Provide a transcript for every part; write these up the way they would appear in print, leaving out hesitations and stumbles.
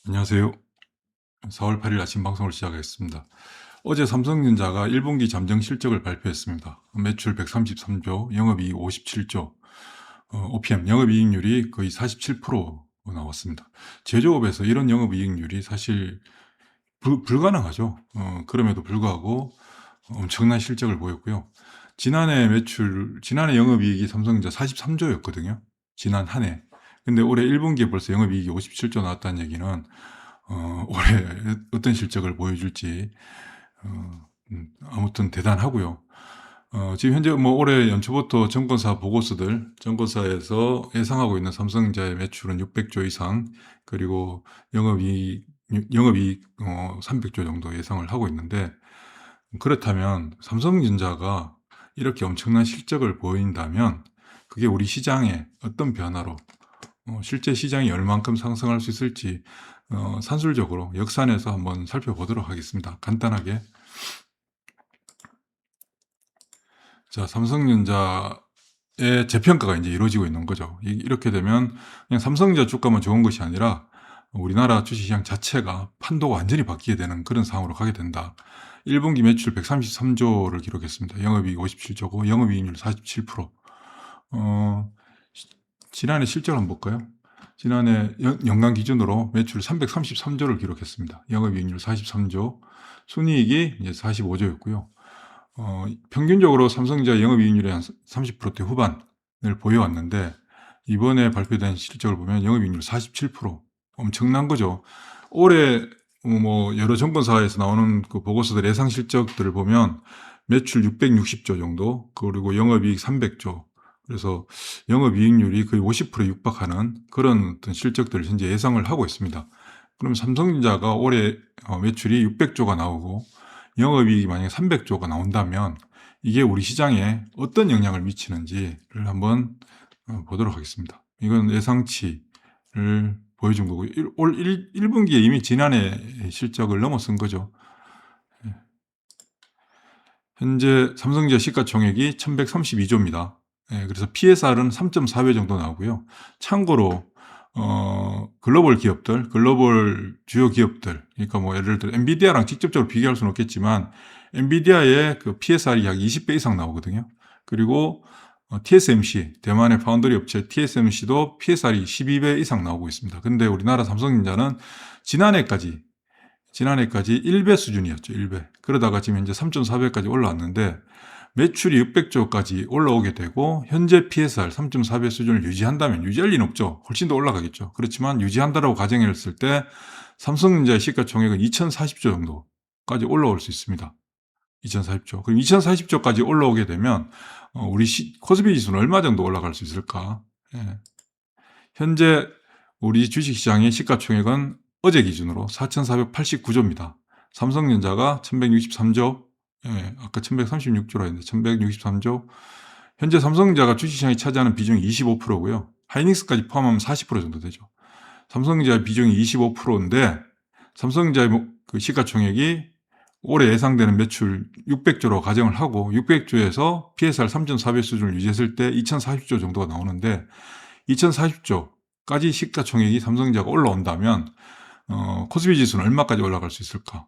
안녕하세요. 4월 8일 아침 방송을 시작하겠습니다. 어제 삼성전자가 1분기 잠정 실적을 발표했습니다. 매출 133조, 영업이익 57조, OPM 영업이익률이 거의 47% 나왔습니다. 제조업에서 이런 영업이익률이 사실 불가능하죠. 그럼에도 불구하고 엄청난 실적을 보였고요. 지난해 영업이익이 삼성전자 43조였거든요. 지난 한 해. 근데 올해 1분기에 벌써 영업이익이 57조 나왔다는 얘기는 올해 어떤 실적을 보여줄지 아무튼 대단하고요. 지금 현재 뭐 올해 연초부터 증권사 보고서들, 증권사에서 예상하고 있는 삼성전자의 매출은 600조 이상, 그리고 영업이익 300조 정도 예상을 하고 있는데, 그렇다면 삼성전자가 이렇게 엄청난 실적을 보인다면 그게 우리 시장에 어떤 변화로 실제 시장이 얼만큼 상승할 수 있을지 산술적으로 역산해서 한번 살펴보도록 하겠습니다. 간단하게. 자, 삼성전자의 재평가가 이제 이루어지고 있는 거죠. 이렇게 되면 그냥 삼성전자 주가만 좋은 것이 아니라 우리나라 주식시장 자체가 판도가 완전히 바뀌게 되는 그런 상황으로 가게 된다. 1분기 매출 133조를 기록했습니다. 영업이익 57조고 영업이익률 47%. 지난해 실적을 한번 볼까요? 지난해 연간 기준으로 매출 333조를 기록했습니다. 영업이익률 43조, 순이익이 이제 45조였고요. 평균적으로 삼성전자 영업이익률이 한 30%대 후반을 보여왔는데, 이번에 발표된 실적을 보면 영업이익률 47%. 엄청난 거죠. 올해 뭐 여러 증권사에서 나오는 그 보고서들 예상 실적들을 보면 매출 660조 정도, 그리고 영업이익 300조. 그래서 영업이익률이 거의 50%에 육박하는 그런 어떤 실적들을 현재 예상을 하고 있습니다. 그럼 삼성전자가 올해 매출이 600조가 나오고 영업이익이 만약에 300조가 나온다면 이게 우리 시장에 어떤 영향을 미치는지를 한번 보도록 하겠습니다. 이건 예상치를 보여준 거고, 올 1분기에 이미 지난해 실적을 넘어선 거죠. 현재 삼성전자 시가총액이 1132조입니다. 그래서 PSR은 3.4배 정도 나오고요. 참고로 글로벌 기업들, 글로벌 주요 기업들, 그러니까 뭐 예를 들어 엔비디아랑 직접적으로 비교할 수는 없겠지만 엔비디아의 그 PSR이 약 20배 이상 나오거든요. 그리고 TSMC, 대만의 파운드리 업체 TSMC도 PSR이 12배 이상 나오고 있습니다. 근데 우리나라 삼성전자는 지난해까지 1배 수준이었죠. 1배. 그러다가 지금 현재 3.4배까지 올라왔는데 매출이 600조까지 올라오게 되고 현재 PSR 3.4배 수준을 유지한다면, 유지할 리는 없죠. 훨씬 더 올라가겠죠. 그렇지만 유지한다라고 가정했을 때 삼성전자의 시가총액은 2040조 정도까지 올라올 수 있습니다. 2040조. 그럼 2040조까지 올라오게 되면 우리 코스피 지수는 얼마 정도 올라갈 수 있을까? 예. 현재 우리 주식시장의 시가총액은 어제 기준으로 4,489조입니다. 삼성전자가 1,163조, 아까 1,136조라 했는데 1,163조. 현재 삼성전자가 주식시장에 차지하는 비중이 25%고요. 하이닉스까지 포함하면 40% 정도 되죠. 삼성전자의 비중이 25%인데 삼성전자의 그 시가총액이 올해 예상되는 매출 600조로 가정을 하고 600조에서 PSR 3.4배 수준을 유지했을 때 2040조 정도가 나오는데, 2040조까지 시가총액이 삼성전자가 올라온다면 코스피 지수는 얼마까지 올라갈 수 있을까?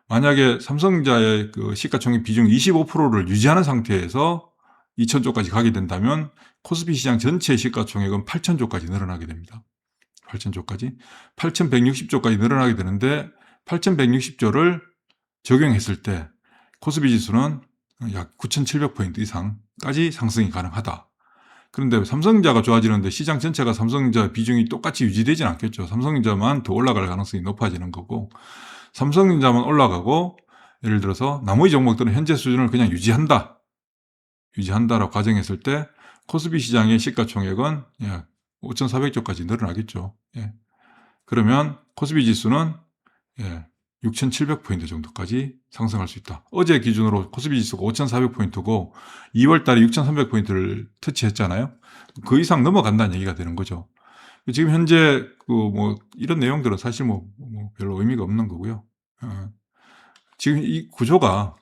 만약에 삼성전자의 그 시가총액 비중 25%를 유지하는 상태에서 2000조까지 가게 된다면 코스피 시장 전체 시가총액은 8000조까지 늘어나게 됩니다. 8000조까지. 8160조까지 늘어나게 되는데 8160조를 적용했을 때 코스피 지수는 약 9700포인트 이상까지 상승이 가능하다. 그런데 삼성전자가 좋아지는데 시장 전체가 삼성전자 비중이 똑같이 유지되지는 않겠죠. 삼성전자만 더 올라갈 가능성이 높아지는 거고, 삼성전자만 올라가고 예를 들어서 나머지 종목들은 현재 수준을 그냥 유지한다라고 가정했을 때 코스피 시장의 시가총액은 5,400조까지 늘어나겠죠. 그러면 코스피 지수는 6,700포인트 정도까지 상승할 수 있다. 어제 기준으로 코스피 지수가 5,400포인트고 2월 달에 6,300포인트를 터치했잖아요. 그 이상 넘어간다는 얘기가 되는 거죠. 지금 현재 이런 내용들은 사실 별로 의미가 없는 거고요. 지금 이 구조가,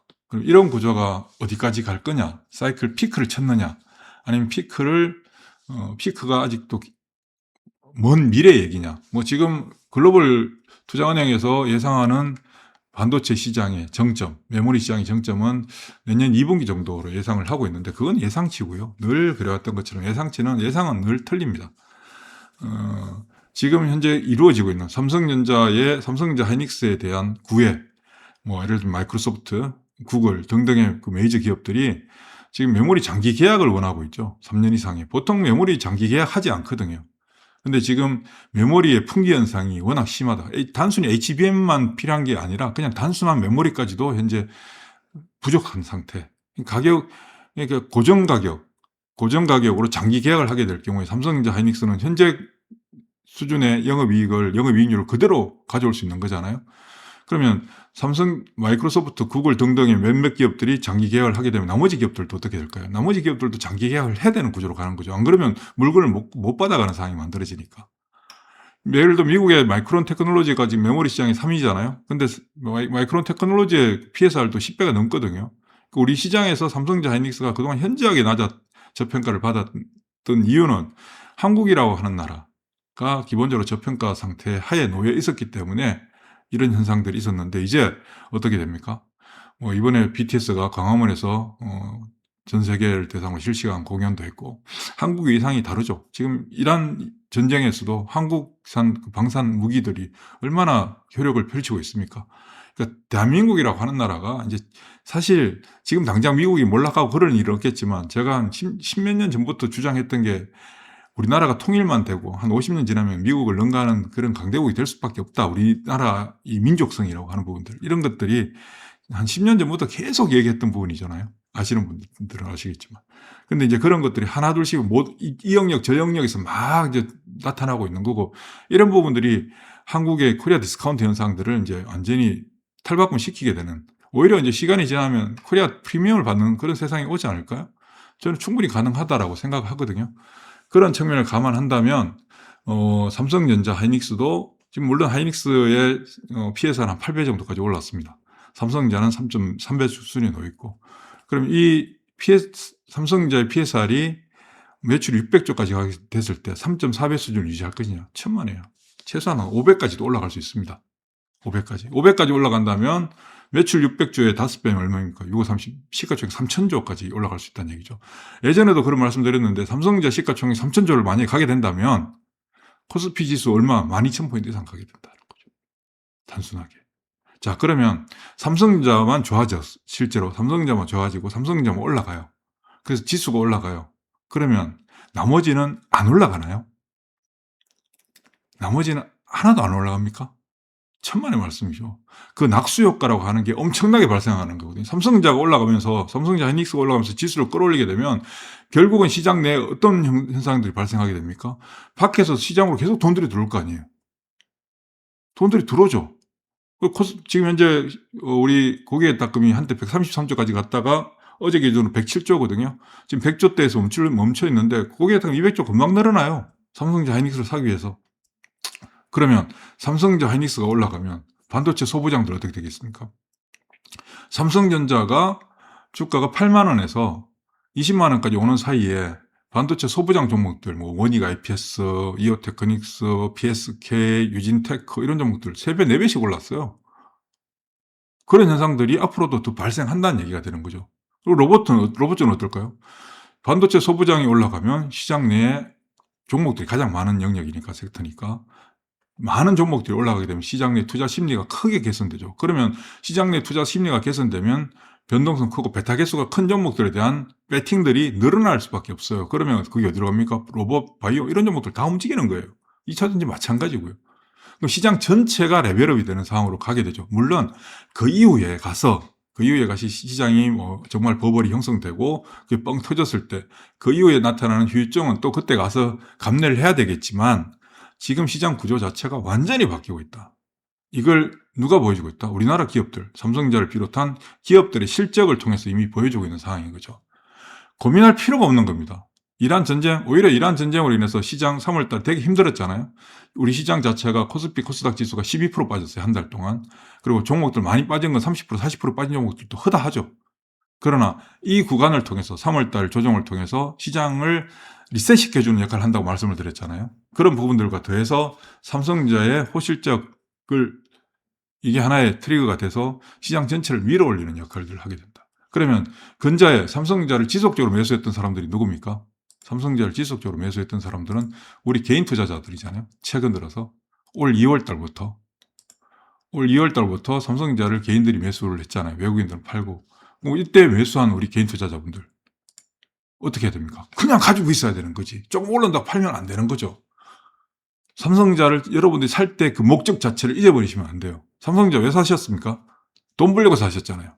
이런 구조가 어디까지 갈 거냐? 사이클 피크를 쳤느냐? 아니면 피크가 아직도 먼 미래 얘기냐? 지금 글로벌 투자은행에서 예상하는 반도체 시장의 정점, 메모리 시장의 정점은 내년 2분기 정도로 예상을 하고 있는데 그건 예상치고요. 늘 그래왔던 것처럼 예상은 늘 틀립니다. 지금 현재 이루어지고 있는 삼성전자 하이닉스에 대한 구애, 뭐 예를 들면 마이크로소프트, 구글 등등의 그 메이저 기업들이 지금 메모리 장기 계약을 원하고 있죠. 3년 이상의. 보통 메모리 장기 계약하지 않거든요. 근데 지금 메모리의 품귀 현상이 워낙 심하다. 단순히 HBM만 필요한 게 아니라 그냥 단순한 메모리까지도 현재 부족한 상태. 그러니까 고정 가격으로 장기 계약을 하게 될 경우에 삼성전자 하이닉스는 현재 수준의 영업이익률을 그대로 가져올 수 있는 거잖아요. 그러면 삼성, 마이크로소프트, 구글 등등의 몇몇 기업들이 장기 계약을 하게 되면 나머지 기업들도 어떻게 될까요? 나머지 기업들도 장기 계약을 해야 되는 구조로 가는 거죠. 안 그러면 물건을 못 받아가는 상황이 만들어지니까. 예를 들어 미국의 마이크론 테크놀로지가 지금 메모리 시장이 3위잖아요. 근데 마이크론 테크놀로지의 PSR도 10배가 넘거든요. 우리 시장에서 삼성전자 하이닉스가 그동안 현저하게 저평가를 받았던 이유는 한국이라고 하는 나라가 기본적으로 저평가 상태 하에 놓여 있었기 때문에 이런 현상들이 있었는데 이제 어떻게 됩니까? 이번에 BTS가 광화문에서 전 세계를 대상으로 실시간 공연도 했고 한국의 예상이 다르죠. 지금 이란 전쟁에서도 한국산 방산 무기들이 얼마나 효력을 펼치고 있습니까? 그러니까 대한민국이라고 하는 나라가 이제 사실 지금 당장 미국이 몰락하고 그런 일은 없겠지만 제가 한 십몇 년 전부터 주장했던 게 우리나라가 통일만 되고 한 50년 지나면 미국을 능가하는 그런 강대국이 될 수밖에 없다. 우리나라 이 민족성이라고 하는 부분들 이런 것들이 한 10년 전부터 계속 얘기했던 부분이잖아요. 아시는 분들은 아시겠지만. 근데 이제 그런 것들이 하나둘씩 이 영역 저 영역에서 막 이제 나타나고 있는 거고 이런 부분들이 한국의 코리아 디스카운트 현상들을 이제 완전히 탈바꿈 시키게 되는 오히려 이제 시간이 지나면 코리아 프리미엄을 받는 그런 세상이 오지 않을까요? 저는 충분히 가능하다라고 생각하거든요. 그런 측면을 감안한다면 삼성전자 하이닉스도 지금 물론 하이닉스의 PSR은 한 8배 정도까지 올랐습니다. 삼성전자는 3.3배 수준에 놓여 있고 그럼 이 삼성전자의 PSR이 매출 600조까지 가게 됐을 때 3.4배 수준을 유지할 것이냐? 천만에요. 최소한 5배까지도 올라갈 수 있습니다. 5배까지 올라간다면 매출 600조에 5배면 얼마입니까? 6530 시가총액 3000조까지 올라갈 수 있다는 얘기죠. 예전에도 그런 말씀 드렸는데 삼성전자 시가총액 3000조를 만약에 가게 된다면 코스피 지수 얼마? 12000포인트 이상 가게 된다는 거죠. 단순하게. 자, 그러면 삼성전자만 좋아져. 실제로 삼성전자만 좋아지고 삼성전자만 올라가요. 그래서 지수가 올라가요. 그러면 나머지는 안 올라가나요? 나머지는 하나도 안 올라갑니까? 천만의 말씀이죠. 그 낙수 효과라고 하는 게 엄청나게 발생하는 거거든요. 삼성전자 하이닉스가 올라가면서 지수를 끌어올리게 되면 결국은 시장 내에 어떤 현상들이 발생하게 됩니까? 밖에서 시장으로 계속 돈들이 들어올 거 아니에요. 돈들이 들어오죠. 지금 현재 우리 고객의 탁금이 한때 133조까지 갔다가 어제 기준으로 107조거든요. 지금 100조대에서 멈춰 있는데 고객의 탁금 200조 금방 늘어나요. 삼성전자 하이닉스를 사기 위해서. 그러면 삼성전자 하이닉스가 올라가면 반도체 소부장들 어떻게 되겠습니까? 삼성전자가 주가가 8만 원에서 20만 원까지 오는 사이에 반도체 소부장 종목들, 원익 IPS, 이오테크닉스, PSK, 유진테크 이런 종목들 3배, 4배씩 올랐어요. 그런 현상들이 앞으로도 더 발생한다는 얘기가 되는 거죠. 그리고 로봇은 어떨까요? 반도체 소부장이 올라가면 시장 내에 종목들이 가장 많은 영역이니까, 섹터니까 많은 종목들이 올라가게 되면 시장 내 투자 심리가 크게 개선되죠. 그러면 시장 내 투자 심리가 개선되면 변동성 크고 베타 개수가 큰 종목들에 대한 배팅들이 늘어날 수밖에 없어요. 그러면 그게 어디로 갑니까? 로봇, 바이오 이런 종목들 다 움직이는 거예요. 2차전지 마찬가지고요. 그럼 시장 전체가 레벨업이 되는 상황으로 가게 되죠. 물론 그 이후에 가서 시장이 정말 버블이 형성되고 그게 뻥 터졌을 때 그 이후에 나타나는 후유증은 또 그때 가서 감내를 해야 되겠지만 지금 시장 구조 자체가 완전히 바뀌고 있다. 이걸 누가 보여주고 있다? 우리나라 기업들, 삼성전자를 비롯한 기업들의 실적을 통해서 이미 보여주고 있는 상황인 거죠. 고민할 필요가 없는 겁니다. 오히려 이란 전쟁으로 인해서 시장 3월달 되게 힘들었잖아요. 우리 시장 자체가 코스피, 코스닥 지수가 12% 빠졌어요. 한 달 동안. 그리고 종목들 많이 빠진 건 30%, 40% 빠진 종목들도 허다하죠. 그러나 이 구간을 통해서 3월달 조정을 통해서 시장을 리셋시켜주는 역할을 한다고 말씀을 드렸잖아요. 그런 부분들과 더해서 삼성전자의 호실적 이게 하나의 트리거가 돼서 시장 전체를 밀어올리는 역할들을 하게 된다. 그러면 근자에 삼성전자를 지속적으로 매수했던 사람들이 누굽니까? 삼성전자를 지속적으로 매수했던 사람들은 우리 개인 투자자들이잖아요. 최근 들어서 올 2월 달부터 삼성전자를 개인들이 매수를 했잖아요. 외국인들은 팔고. 이때 매수한 우리 개인 투자자분들 어떻게 해야 됩니까? 그냥 가지고 있어야 되는 거지. 조금 올른다고 팔면 안 되는 거죠. 삼성전자를 여러분들이 살 때 그 목적 자체를 잊어버리시면 안 돼요. 삼성전자 왜 사셨습니까? 돈 벌려고 사셨잖아요.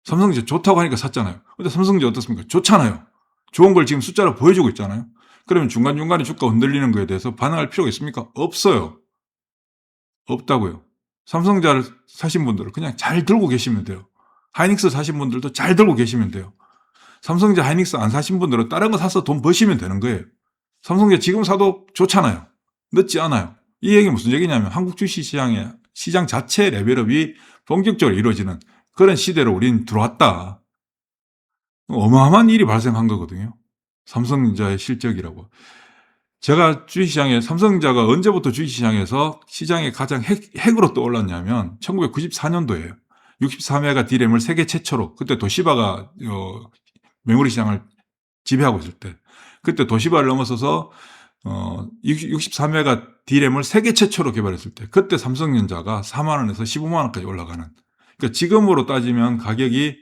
삼성전자 좋다고 하니까 샀잖아요. 근데 삼성전자 어떻습니까? 좋잖아요. 좋은 걸 지금 숫자로 보여주고 있잖아요. 그러면 중간중간에 주가 흔들리는 거에 대해서 반응할 필요가 있습니까? 없어요. 없다고요. 삼성전자를 사신 분들은 그냥 잘 들고 계시면 돼요. 하이닉스 사신 분들도 잘 들고 계시면 돼요. 삼성전자 하이닉스 안 사신 분들은 다른 거 사서 돈 버시면 되는 거예요. 삼성전자 지금 사도 좋잖아요. 늦지 않아요. 이 얘기는 무슨 얘기냐면 한국 주식시장의 시장 자체 레벨업이 본격적으로 이루어지는 그런 시대로 우린 들어왔다. 어마어마한 일이 발생한 거거든요. 삼성전자의 실적이라고. 제가 주식시장에 삼성전자가 언제부터 주식시장에서 시장에 가장 핵으로 떠올랐냐면 1994년도에요. 64메가 D램을 세계 최초로, 그때 도시바가 메모리 시장을 지배하고 있을 때, 그때 도시바를 넘어서서 64메가 D램을 세계 최초로 개발했을 때, 그때 삼성전자가 4만 원에서 15만 원까지 올라가는. 그러니까 지금으로 따지면 가격이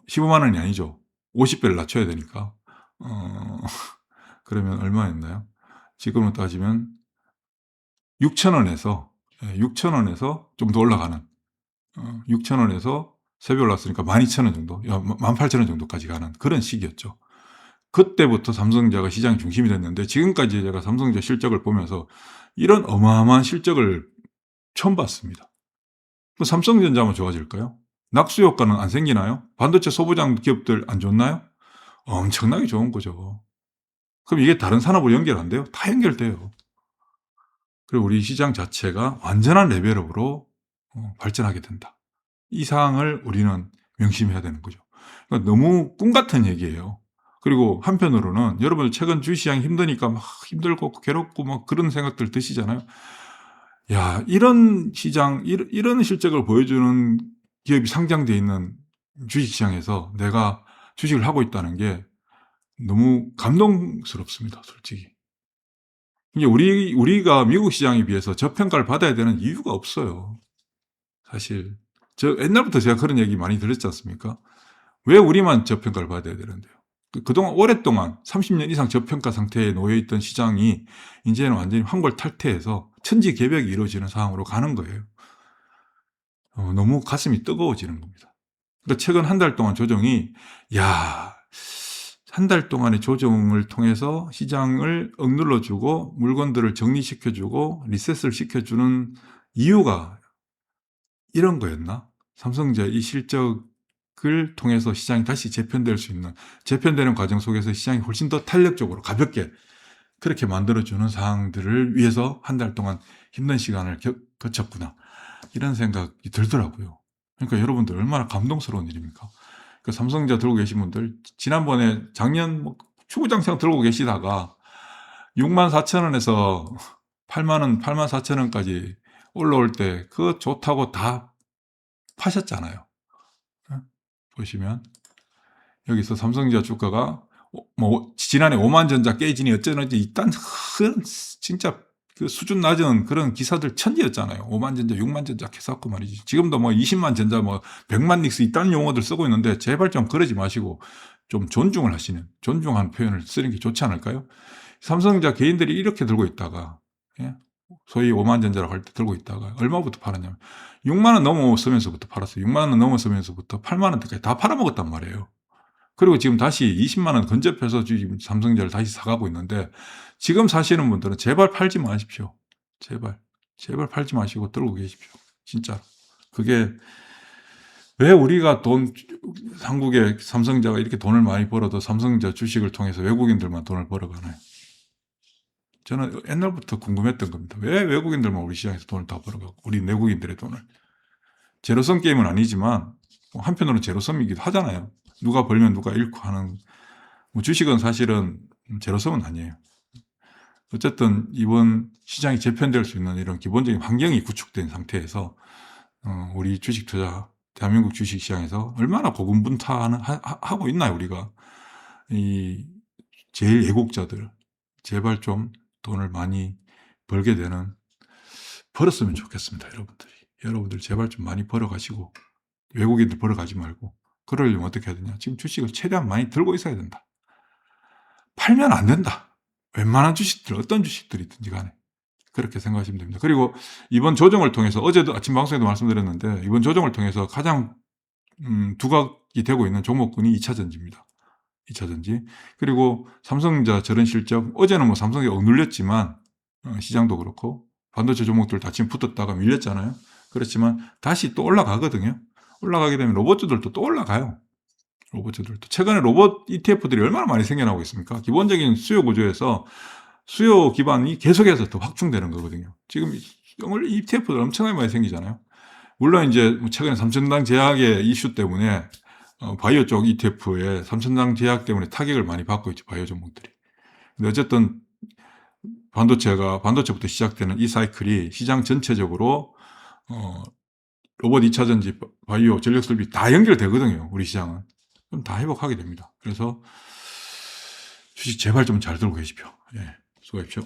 15만 원이 아니죠. 50배를 낮춰야 되니까. 그러면 얼마였나요? 지금으로 따지면 6,000원에서 좀 더 올라가는 6,000원에서 3배 올랐으니까 12,000원 정도, 18,000원 정도까지 가는 그런 시기였죠. 그때부터 삼성전자가 시장의 중심이 됐는데 지금까지 제가 삼성전자 실적을 보면서 이런 어마어마한 실적을 처음 봤습니다. 삼성전자만 좋아질까요? 낙수 효과는 안 생기나요? 반도체 소부장 기업들 안 좋나요? 엄청나게 좋은 거죠. 그럼 이게 다른 산업으로 연결 안 돼요? 다 연결돼요. 그리고 우리 시장 자체가 완전한 레벨업으로 발전하게 된다. 이 사항을 우리는 명심해야 되는 거죠. 그러니까 너무 꿈 같은 얘기예요. 그리고 한편으로는 여러분 최근 주시장이 힘드니까 막 힘들고 괴롭고 막 그런 생각들 드시잖아요. 야, 이런 시장, 이런 실적을 보여주는 기업이 상장되어 있는 주식시장에서 내가 주식을 하고 있다는 게 너무 감동스럽습니다, 솔직히. 이게 우리가 미국 시장에 비해서 저평가를 받아야 되는 이유가 없어요. 사실. 옛날부터 제가 그런 얘기 많이 들었지 않습니까? 왜 우리만 저평가를 받아야 되는데요? 그동안 오랫동안 30년 이상 저평가 상태에 놓여있던 시장이 이제는 완전히 환골 탈퇴해서 천지개벽이 이루어지는 상황으로 가는 거예요. 너무 가슴이 뜨거워지는 겁니다. 그러니까 최근 한 달 동안 조정이, 한 달 동안의 조정을 통해서 시장을 억눌러주고 물건들을 정리시켜주고 리셋을 시켜주는 이유가 이런 거였나? 삼성전자 이 실적을 통해서 시장이 다시 재편될 수 있는, 재편되는 과정 속에서 시장이 훨씬 더 탄력적으로 가볍게 그렇게 만들어주는 사항들을 위해서 한 달 동안 힘든 시간을 거쳤구나. 이런 생각이 들더라고요. 그러니까 여러분들 얼마나 감동스러운 일입니까? 그 삼성전자 들고 계신 분들, 지난번에 작년 추구장창 들고 계시다가 64,000원에서 8만원, 84,000원까지 올라올 때 그거 좋다고 다 파셨잖아요. 보시면 여기서 삼성전자 주가가 지난해 5만전자 깨지니 어쩌는지 일단 진짜 그 수준 낮은 그런 기사들 천지였잖아요. 5만전자, 6만전자 계속 말이지. 지금도 20만 전자, 100만 닉스 이딴 용어들 쓰고 있는데 제발 좀 그러지 마시고 좀 존중을 하시는, 존중하는 표현을 쓰는 게 좋지 않을까요? 삼성전자 개인들이 이렇게 들고 있다가, 소위 5만전자라고 할 때 들고 있다가 얼마부터 팔았냐면 6만원 넘어서면서부터 팔았어요. 6만원 넘어서면서부터 8만원대까지 다 팔아먹었단 말이에요. 그리고 지금 다시 20만원 근접해서 지금 삼성전자를 다시 사가고 있는데 지금 사시는 분들은 제발 팔지 마십시오. 제발 팔지 마시고 들고 계십시오. 진짜. 그게 왜 우리가 한국의 삼성전자가 이렇게 돈을 많이 벌어도 삼성전자 주식을 통해서 외국인들만 돈을 벌어가나요? 저는 옛날부터 궁금했던 겁니다. 왜 외국인들만 우리 시장에서 돈을 다 벌어가고 우리 내국인들의 돈을. 제로섬 게임은 아니지만 한편으로는 제로섬이기도 하잖아요. 누가 벌면 누가 잃고 하는. 주식은 사실은 제로섬은 아니에요. 어쨌든 이번 시장이 재편될 수 있는 이런 기본적인 환경이 구축된 상태에서 우리 주식 투자, 대한민국 주식 시장에서 얼마나 고군분투하고 있나요, 우리가. 이 제일 애국자들, 제발 좀 돈을 많이 벌게 되는, 벌었으면 좋겠습니다, 여러분들이. 여러분들 제발 좀 많이 벌어가시고, 외국인들 벌어가지 말고, 그러려면 어떻게 해야 되냐. 지금 주식을 최대한 많이 들고 있어야 된다. 팔면 안 된다. 웬만한 주식들, 어떤 주식들이든지 간에. 그렇게 생각하시면 됩니다. 그리고 이번 조정을 통해서, 어제도 아침 방송에도 말씀드렸는데, 이번 조정을 통해서 가장 두각이 되고 있는 종목군이 2차전지입니다. 2차전지. 그리고 삼성전자 저런 실적, 어제는 뭐 삼성이 억눌렸지만 시장도 그렇고 반도체 종목들도 아침 붙었다가 밀렸잖아요. 그렇지만 다시 또 올라가거든요. 올라가게 되면 로봇주들도 또 올라가요. 로봇주들도. 최근에 로봇 ETF들이 얼마나 많이 생겨나고 있습니까? 기본적인 수요 구조에서 수요 기반이 계속해서 더 확충되는 거거든요. 지금 원래 ETF들 엄청나게 많이 생기잖아요. 물론 이제 최근에 삼천당 제약의 이슈 때문에 바이오 쪽 ETF에 삼천당 제약 때문에 타격을 많이 받고 있죠, 바이오 종목들이. 근데 어쨌든 반도체부터 시작되는 이 사이클이 시장 전체적으로 로봇 2차전지, 바이오, 전력 설비 다 연결되거든요, 우리 시장은. 그럼 다 회복하게 됩니다. 그래서 주식 제발 좀 잘 들고 계십시오. 예, 수고하십시오.